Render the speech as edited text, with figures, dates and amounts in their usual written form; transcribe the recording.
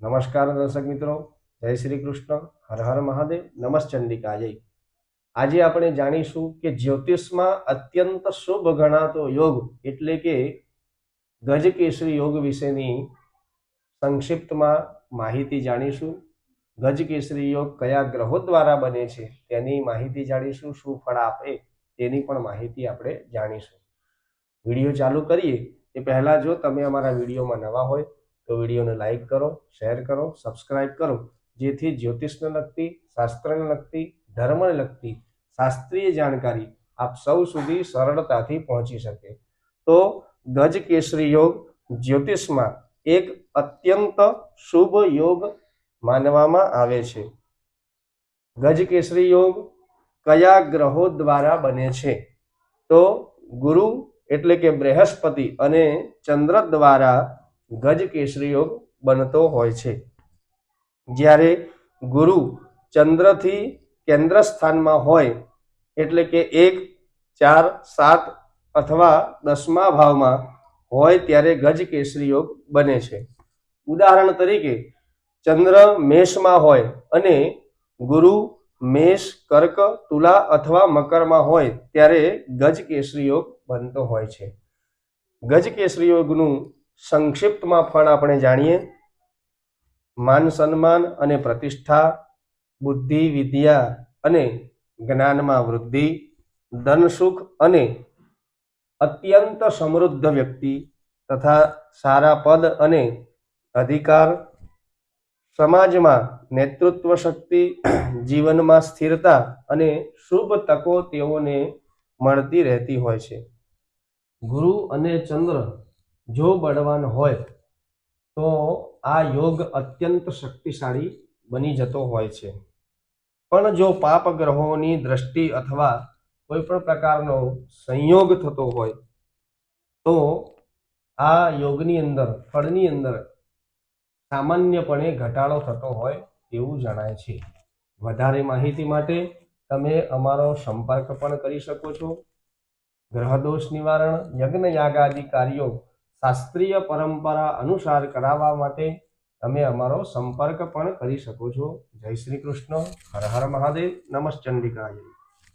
નમસ્કાર દર્શક મિત્રો, જય શ્રી કૃષ્ણ, હર હર મહાદેવ, નમસ્ચંડિકાજય। આજે આપણે જાણીશું કે જ્યોતિષમાં અત્યંત શુભ ગણાતો યોગ એટલે કે ગજકેસરી યોગ વિશેની સંક્ષિપ્તમાં માહિતી જાણીશું। ગજકેસરી યોગ કયા ગ્રહો દ્વારા બને છે તેની માહિતી જાણીશું, શું ફળ આપે તેની પણ માહિતી આપણે જાણીશું। વિડીયો ચાલુ કરીએ એ પહેલા જો તમે અમારા વિડીયોમાં નવા હોય તો વિડીયોને લાઈક કરો, શેર કરો, સબસ્ક્રાઇબ કરો, જેથી જ્યોતિષને લગતી, શાસ્ત્રને લગતી, ધર્મને લગતી શાસ્ત્રીય જાણકારી આપ સૌ સુધી સરળતાથી પહોંચી શકે। તો ગજકેસરી યોગ જ્યોતિષમાં એક અત્યંત શુભ યોગ માનવામાં આવે છે। ગજકેસરી યોગ કયા ગ્રહો દ્વારા બને છે? તો ગુરુ એટલે કે બૃહસ્પતિ અને ચંદ્ર દ્વારા ગજકેસરી યોગ બનતો હોય છે। જ્યારે ગુરુ ચંદ્રથી કેન્દ્ર સ્થાનમાં હોય એટલે કે 1, 4, 7 અથવા 10મા ભાવમાં હોય ત્યારે ગજકેસરી યોગ બને છે। ઉદાહરણ તરીકે ચંદ્ર મેષમાં હોય અને ગુરુ મેષ, કર્ક, તુલા અથવા મકરમાં હોય ત્યારે ગજકેસરી યોગ બનતો હોય છે। ગજકેસરી યોગનું સંક્ષિપ્તમાં ફળ આપણે જાણીએ। માન સન્માન અને પ્રતિષ્ઠા, બુદ્ધિ વિદ્યા અને જ્ઞાનમાં વૃદ્ધિ, ધન સુખ અને અત્યંત સમૃદ્ધ વ્યક્તિ તથા સારા પદ અને અધિકાર, સમાજમાં નેતૃત્વ શક્તિ, જીવનમાં સ્થિરતા અને શુભ તકો તેઓને મળતી રહેતી હોય છે। ગુરુ અને ચંદ્ર જો બળવાન હોય તો આ યોગ અત્યંત શક્તિશાળી બની જતો હોય છે। પણ જો પાપ ગ્રહોની દ્રષ્ટિ અથવા કોઈ પણ પ્રકારનો સંયોગ થતો હોય તો આ યોગની અંદર, ફળની અંદર સામાન્યપણે ઘટાડો થતો હોય એવું જણાય છે। વધારે માહિતી માટે તમે અમારો સંપર્ક પણ કરી શકો છો। ગ્રહદોષ નિવારણ, યજ્ઞ યાગાદિ કાર્યો શાસ્ત્રીય પરંપરા અનુસાર કરાવવા માટે તમે અમારો સંપર્ક પણ કરી શકો છો। જય શ્રી કૃષ્ણ, હર હર મહાદેવ, નમસ્ચંડિકાય।